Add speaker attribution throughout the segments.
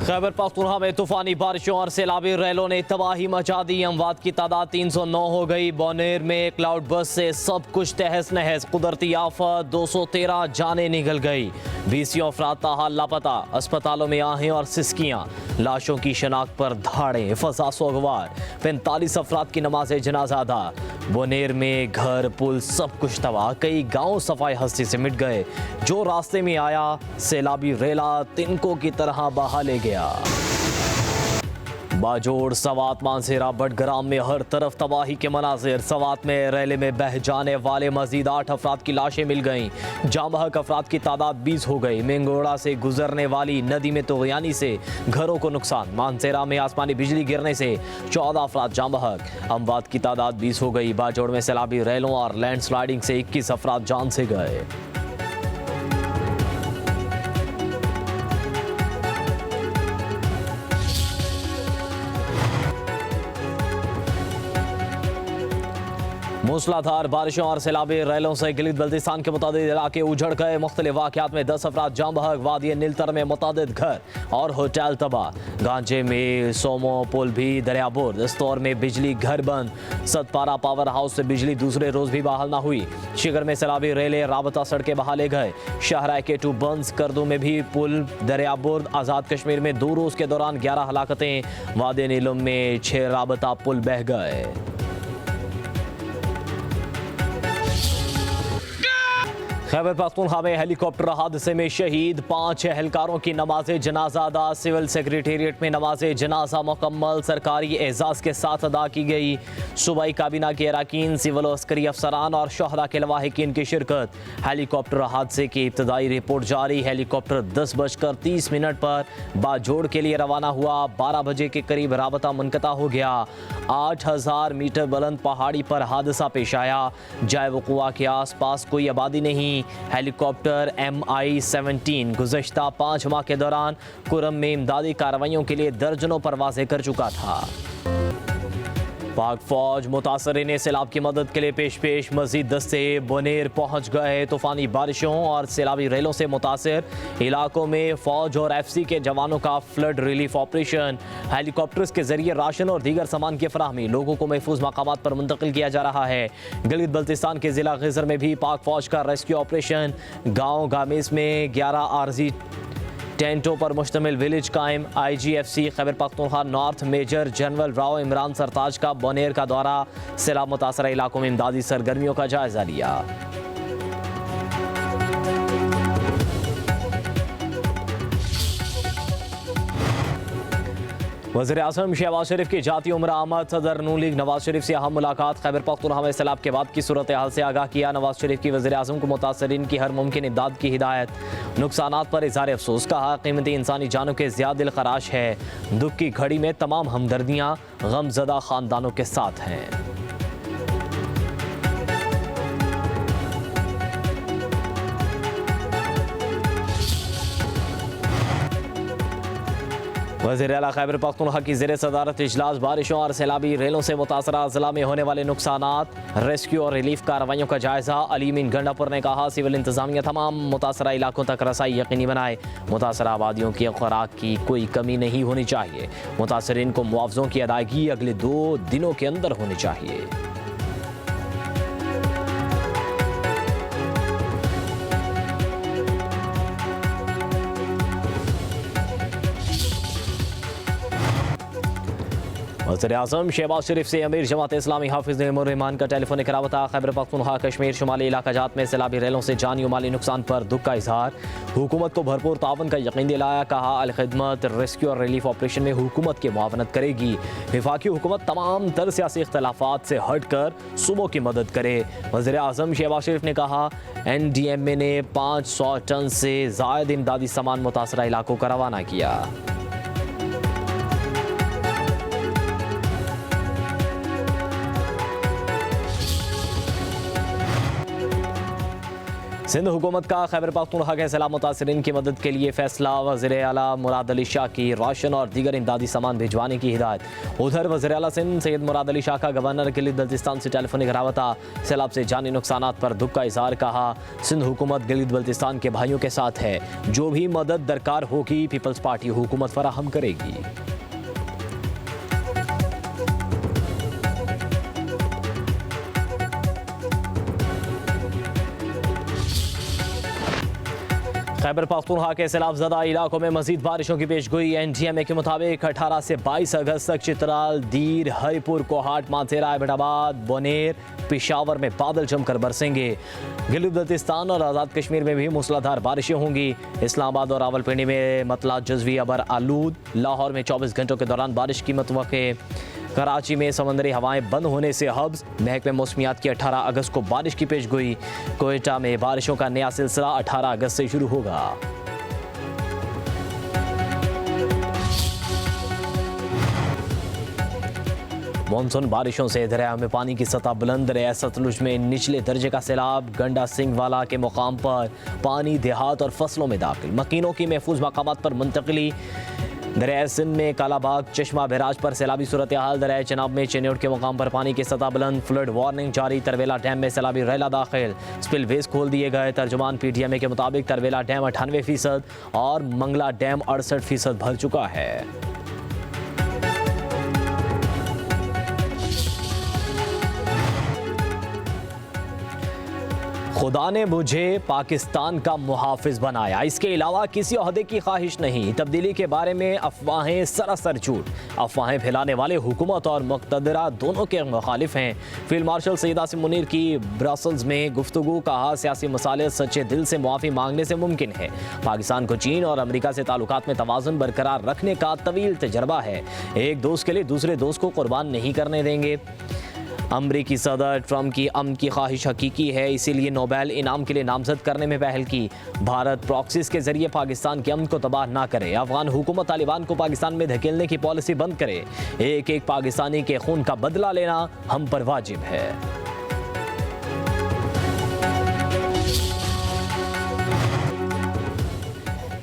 Speaker 1: खैबर पख्तूनख्वा में तूफानी बारिशों और सैलाबी रैलों ने तबाही मचा दी। अमवात की तादाद 309 हो गई। बौनेर में क्लाउड बस से सब कुछ तहस नहस। कुदरती आफत 213 जाने निकल गई। 20 अफराद ताहाल लापता। अस्पतालों में आहें और सिसकियां। लाशों की शनाख्त पर धाड़े। फजा सोगवार। 45 अफराद की नमाज जनाजा अदा। बौनेर में घर पुल सब कुछ तबाह। कई गांव सफाई हस्ती से मिट गए। जो रास्ते में आया सैलाबी रेला तिनकों की तरह बहा ले गया। बाजोड़, सवात, मानसेरा, बटग्राम में हर तरफ तबाही के मनाजिर। सवात में रैले में बह जाने वाले मजीद 8 अफराद की लाशें मिल गईं। जामबहक अफराद की तादाद 20 हो गई। मेंगोड़ा से गुजरने वाली नदी में तुगयानी से घरों को नुकसान। मानसेरा में आसमानी बिजली गिरने से 14 अफराद जामबहक। अमवात की तादाद 20 हो गई। बाजोड़ में सैलाबी रैलों और लैंडस्लाइडिंग से 21 अफराद जान से गए। मूसलाधार बारिशों और सैलाबी रैलों से गिलगित बल्तिस्तान के मुतादिद इलाके उजड़ गए। मुख्तलिफ वाक़यात में 10 अफराद जामबहक। वादी नीलतर में मुतादिद घर और होटल तबाह। गांजे में सोमो पुल भी दरियाबुर्द। दस्तौर में बिजली घर बंद। सतपारा पावर हाउस से बिजली दूसरे रोज भी बहाल न हुई। शिगर में सैलाबी रेलें राबता सड़कें बहा ले गए। शाहराह K2 बंद। करदू में भी पुल। दरियाबुर्द। आज़ाद कश्मीर में 2 रोज़ के दौरान 11 हलाकतें। वादी नीलम में 6 राबता पुल बह गए। खैबर पख्तूनख्वा में हेलीकॉप्टर हादसे में शहीद 5 एहलकारों की नमाज जनाजा अदा। सिविल सेक्रेटेरिएट में नमाज जनाजा मुकम्मल सरकारी एजाज के साथ अदा की गई। सूबाई काबीना के अरकान, सिविल अस्करी अफसरान और शोहदा के लवाहिकीन की शिरकत। हेलीकॉप्टर हादसे की इब्तदाई रिपोर्ट जारी। हेलीकॉप्टर 10:30 पर बाजोड़ के लिए रवाना हुआ। 12 बजे के करीब राबता मुनक़ता हो गया। 8000 मीटर बुलंद पहाड़ी पर हादसा पेश आया। जाए वक़ुआ के आस पास कोई आबादी नहीं। हेलीकॉप्टर MI-17 गुज़श्ता 5 माह के दौरान कुरम में इमदादी कार्रवाइयों के लिए दर्जनों परवाज़ें कर चुका था। पाक फौज मुतासरीन सैलाब की मदद के लिए पेश मजीद दस्ते बौनेर पहुंच गए। तूफानी बारिशों और सैलाबी रेलों से मुतासर इलाकों में फौज और FC के जवानों का फ्लड रिलीफ ऑपरेशन। हेलीकॉप्टर्स के जरिए राशन और दीगर सामान की फराहमी। लोगों को महफूज मकामात पर मुंतकिल किया जा रहा है। गिलगित बल्तिस्तान के जिला गिजर में भी पाक फौज का रेस्क्यू ऑपरेशन। गाँव गामेस में 11 आरजी टेंटों पर मुश्तमिल विलेज कायम। IGFC Khyber Pakhtunkhwa north major general Rao Imran Sartaj का बौनेर का दौरा। सैलाब मुतासरा इलाकों में इमदादी सरगर्मियों का जायजा लिया। वज़ीर-ए-आज़म शहबाज शरीफ की जाती उम्र आमद। सदर नून लीग नवाज शरीफ से अहम मुलाकात। खैबर पख्तूनख्वा में सैलाब के बाद की सूरत हाल से आगाह किया। नवाज शरीफ की वज़ीर-ए-आज़म को मुतासरीन की हर मुमकिन इमदाद की हिदायत। नुकसानात पर इज़हार अफसोस। कहा कीमती इंसानी जानों के ज़्यादा दिल खराश है। दुख की घड़ी में तमाम हमदर्दियाँ गमज़दा ख़ानदानों के साथ हैं। वज़ीर आला खैबर पख्तूनख्वा की ज़ेर सदारत इजलास। बारिशों और सैलाबी रेलों से मुतासरा ज़िला में होने वाले नुकसानात, रेस्क्यू और रिलीफ कार्रवाइयों का जायजा। अलीमीन गंडापुर ने कहा सिविल इंतजामिया तमाम मुतासरा इलाकों तक रसाई यकीनी बनाए। मुतासरा आबादियों की खुराक की कोई कमी नहीं होनी चाहिए। मुतासरीन को मुआवजों की अदायगी अगले 2 दिनों के अंदर होनी चाहिए। वज़ीर-ए-आज़म शहबाज शरीफ से अमीर जमात इस्लामी हाफिज़ नईमुर रहमान का टेलीफोनिक रबता। खैबर पख्तूनख्वा कश्मीर शुमाली इलाकाजात में सैलाबी रेलों से जानी और माली नुकसान पर दुख का इजहार। हुकूमत को भरपूर तावन का यकीन दिलाया। कहा अल-खिदमत रेस्क्यू और रिलीफ ऑपरेशन में हुकूमत की मुआवनत करेगी। वफाकी हुकूमत तमाम तर सियासी इख्तलाफात से हट कर सूबों की मदद करे। वज़ीर-ए-आज़म शहबाज शरीफ ने कहा NDMA ने 500 टन से ज़ायद इमदादी सामान मुतासरा इलाकों का रवाना किया। सिंध हुकूमत का खैबर पख्तूनख्वा के सैलाब मुतासरीन की मदद के लिए फैसला। वज़ीर आला मुराद अली शाह की राशन और दीगर इमदादी सामान भिजवाने की हिदायत। उधर वज़ीर आला सिंध सैयद मुराद अली शाह का गवर्नर गिलगित बल्तिस्तान से टेलीफोनिक राबता। सैलाब से जानी नुकसानात पर दुख का इजहार। कहा सिंध हुकूमत गिलगित बल्तिस्तान के भाइयों के साथ है, जो भी मदद दरकार होगी पीपल्स पार्टी हुकूमत फराहम करेगी। खैबर पख्तूनख्वा के सैलाबज़दा इलाकों में मजीद बारिशों की पेशगोई। NDMA के मुताबिक 18 से 22 अगस्त तक चित्राल, दीर, हरिपुर, कोहाट, माथेरा, एबटाबाद, बोनेर, पेशावर में बादल जमकर बरसेंगे। गिलगित बल्तिस्तान और आज़ाद कश्मीर में भी मूसलाधार बारिशें होंगी। इस्लामाबाद और रावलपिंडी में मतला जज़वी अबर आलूद। लाहौर में 24 घंटों के दौरान बारिश की मतवक़्क़े। कराची में समंदरी हवाएं बंद होने से हब्स। महकमे मौसमियात की 18 अगस्त को बारिश की पेशगोई। कोयटा में बारिशों का नया सिलसिला 18 अगस्त से शुरू होगा। मानसून बारिशों से दरिया में पानी की सतह बुलंद। दरिया सतलुज में निचले दर्जे का सैलाब। गंडा सिंह वाला के मुकाम पर पानी देहात और फसलों में दाखिल। मकीनों की महफूज मकामात पर मुंतकिली। दरिया सिंध में कालाबाग, चश्मा बैराज पर सैलाबी सूरत हाल। दरिया चनाब में चेन्योट के मुकाम पर पानी की सतह बुलंद। फ्लड वार्निंग जारी। तरवेला डैम में सैलाबी रैला दाखिल। स्पिलवेज खोल दिए गए। तर्जुमान PTMA के मुताबिक तरवेला डैम 98% और मंगला डैम 68% भर चुका है। खुदा ने मुझे पाकिस्तान का मुहाफिज बनाया, इसके अलावा किसी ओहदे की ख्वाहिश नहीं। तब्दीली के बारे में अफवाहें सरासर झूठ। अफवाहें फैलाने वाले हुकूमत और मुक़तदरा दोनों के मुखालिफ हैं। फील्ड मार्शल सैयद आसिम मुनीर की ब्रसल्स में गुफ्तगू। कहा सियासी मसाले सच्चे दिल से मुआफ़ी मांगने से मुमकिन है। पाकिस्तान को चीन और अमेरिका से ताल्लुकात में तवाज़ुन बरकरार रखने का तवील तजर्बा है। एक दोस्त के लिए दूसरे दोस्त को कुर्बान नहीं करने देंगे। अमरीकी सदर ट्रंप की अमन की ख्वाहिश हकीकी है, इसीलिए नोबेल इनाम के लिए नामजद करने में पहल की। भारत प्रॉक्सीज के जरिए पाकिस्तान के अमन को तबाह ना करे। अफगान हुकूमत तालिबान को पाकिस्तान में धकेलने की पॉलिसी बंद करे। एक एक पाकिस्तानी के खून का बदला लेना हम पर वाजिब है।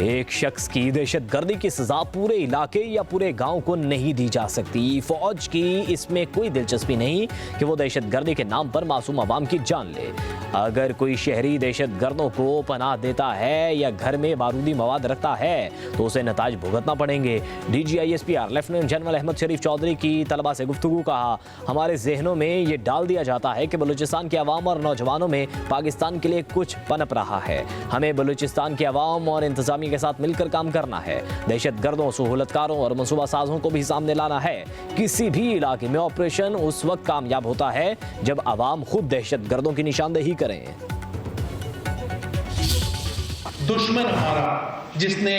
Speaker 1: एक शख्स की दहशतगर्दी की सजा पूरे इलाके या पूरे गांव को नहीं दी जा सकती। फौज की इसमें कोई दिलचस्पी नहीं कि वो दहशतगर्दी के नाम पर मासूम अवाम की जान ले। अगर कोई शहरी दहशतगर्दों को पनाह देता है या घर में बारूदी मवाद रखता है तो उसे नताज भुगतना पड़ेंगे। DGISPR लेफ्टिनेंट जनरल अहमद शरीफ चौधरी की तलबा से गुफ्तगू। कहा हमारे जहनों में ये डाल दिया जाता है कि बलूचिस्तान के अवाम और नौजवानों में पाकिस्तान के लिए कुछ पनप रहा है। हमें बलूचिस्तान के अवाम और इंतजामिया के साथ मिलकर काम करना है। दहशतगर्दों, सहूलतकारों और मनसूबा साजों को भी सामने लाना है। किसी भी इलाके में ऑपरेशन उस वक्त कामयाब होता है जब अवाम खुद दहशतगर्दों की निशानदेही करें।
Speaker 2: दुश्मन हमारा जिसने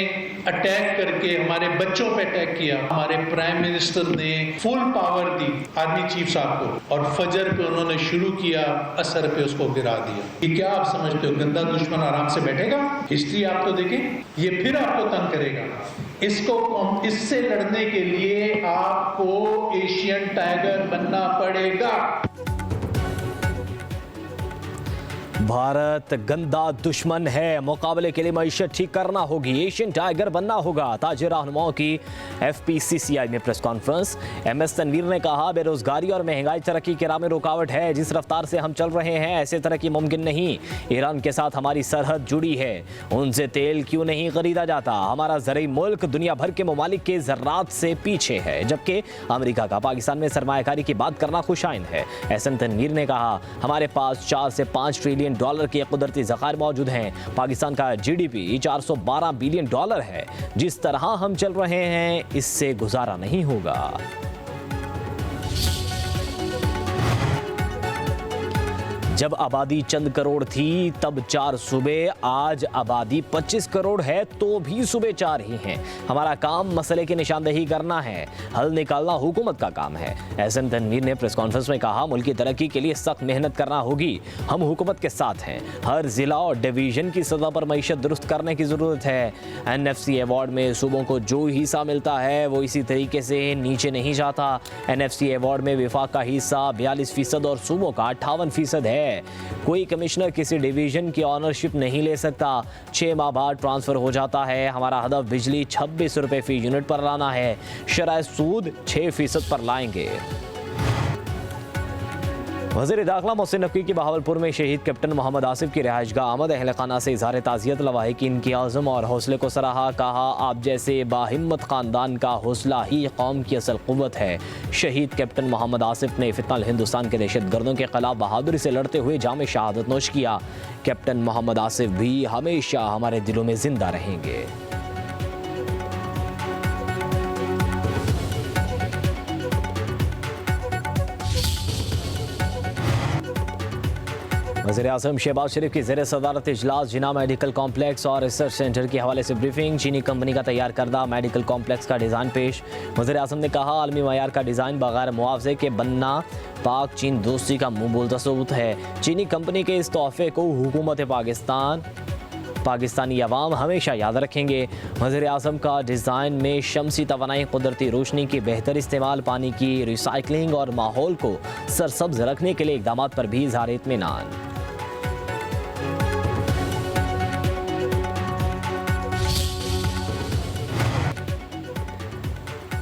Speaker 2: अटैक करके हमारे बच्चों पे अटैक किया, हमारे प्राइम मिनिस्टर ने फुल पावर दी आर्मी चीफ साहब को और फजर पे उन्होंने शुरू किया, असर पे उसको गिरा दिया। ये क्या आप समझते हो गंदा दुश्मन आराम से बैठेगा? हिस्ट्री आप तो देखें, ये फिर आपको तंग करेगा। इससे लड़ने के लिए आपको एशियन टाइगर बनना पड़ेगा।
Speaker 1: भारत गंदा दुश्मन है, मुकाबले के लिए मईशत ठीक करना होगी, एशियन टाइगर बनना होगा। ताजिर रहनुमाओं की FPCCI में प्रेस कॉन्फ्रेंस। MS तनवीर ने कहा बेरोजगारी और महंगाई तरक्की के राह में रुकावट है। जिस रफ्तार से हम चल रहे हैं ऐसे तरक्की मुमकिन नहीं। ईरान के साथ हमारी सरहद जुड़ी है, उनसे तेल क्यों नहीं खरीदा जाता? हमारा ज़रई मुल्क दुनिया भर के ममालिक के ज़रात से पीछे है, जबकि अमेरिका का पाकिस्तान में सरमायाकारी की बात करना खुशाइन है। SM तनवीर ने कहा हमारे पास 4 से 5 ट्रिलियन डॉलर के कुदरती ज़खायर मौजूद हैं। पाकिस्तान का GDP 412 बिलियन डॉलर है। जिस तरह हम चल रहे हैं इससे गुजारा नहीं होगा। जब आबादी चंद करोड़ थी तब 4 सूबे, आज आबादी 25 करोड़ है तो भी सूबे 4 ही हैं। हमारा काम मसले की निशानदेही करना है, हल निकालना हुकूमत का काम है। SM तनवीर ने प्रेस कॉन्फ्रेंस में कहा मुल्क की तरक्की के लिए सख्त मेहनत करना होगी, हम हुकूमत के साथ हैं। हर जिला और डिवीजन की सतह पर मईशत दुरुस्त करने की ज़रूरत है। NFC अवार्ड में सूबों को जो हिस्सा मिलता है वो इसी तरीके से नीचे नहीं जाता। NFC अवार्ड में विफाक का हिस्सा 42% और सूबों का 58% है। है। कोई कमिश्नर किसी डिवीजन की ऑनरशिप नहीं ले सकता, 6 माह बाद ट्रांसफर हो जाता है। हमारा हदफ बिजली 26 रुपए फी यूनिट पर लाना है, शरह सूद 6% पर लाएंगे। वज़ीर दाखिला मोहसिन नकवी की बहावलपुर में शहीद कैप्टन मोहम्मद आसिफ की रिहाइशगाह आमद। अहल खाना से इज़हार ताज़ियत लवाहिकीन की आज़म और हौसले को सराहा। कहा, आप जैसे बाहिम्मत ख़ानदान का हौसला ही कौम की असल क़ुव्वत है। शहीद कैप्टन मोहम्मद आसिफ ने फितनल हिंदुस्तान के दहशतगर्दों के खिलाफ बहादुरी से लड़ते हुए जाम शहादत नोश किया। कैप्टन मोहम्मद आसिफ भी हमेशा हमारे दिलों में जिंदा रहेंगे। वज़ीर-ए-आज़म शहबाज शरीफ की ज़ेर सदारत इजलास जिना मेडिकल कॉम्प्लेक्स और रिसर्च सेंटर के हवाले से ब्रीफिंग। चीनी कंपनी का तैयार करदा मेडिकल कॉम्प्लेक्स का डिज़ाइन पेश। वज़ीर-ए-आज़म ने कहा, आलमी मयार का डिज़ाइन बगैर मुआवजे के बनना पाक चीन दोस्ती का मुंह बोलता सबूत है। चीनी कंपनी के इस तोहफे को हुकूमत पाकिस्तानी अवाम हमेशा याद रखेंगे। वज़ीर-ए-आज़म का डिज़ाइन में शमसी तवानाई, कुदरती रोशनी की बेहतर इस्तेमाल, पानी की रिसाइकलिंग और माहौल को सरसब्ज रखने के लिए इक़दाम पर भी इज़हार इत्मीनान।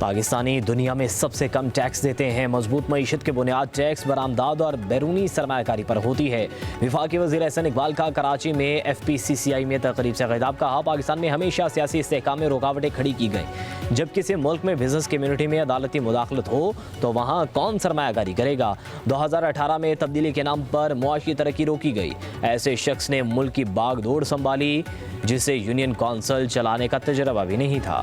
Speaker 1: पाकिस्तानी दुनिया में सबसे कम टैक्स देते हैं। मजबूत मईशत के बुनियाद टैक्स बरामदाद और बैरूनी सरमायाकारी पर होती है। वफाकी वज़ीर एहसन इकबाल का कराची में FPCCI में तकरीब से खिताब। कहा, पाकिस्तान में हमेशा सियासी इस्तेहकाम में रुकावटें खड़ी की गई। जब किसी मुल्क में बिजनेस कम्यूनिटी में अदालती मुदाखलत हो तो वहाँ कौन सरमायाकारी करेगा। 2018 में तब्दीली के नाम पर मुआशी तरक्की रोकी गई। ऐसे शख्स ने मुल्क की बागडोर संभाली जिसे यूनियन कौंसिल चलाने का तजर्बा भी नहीं था।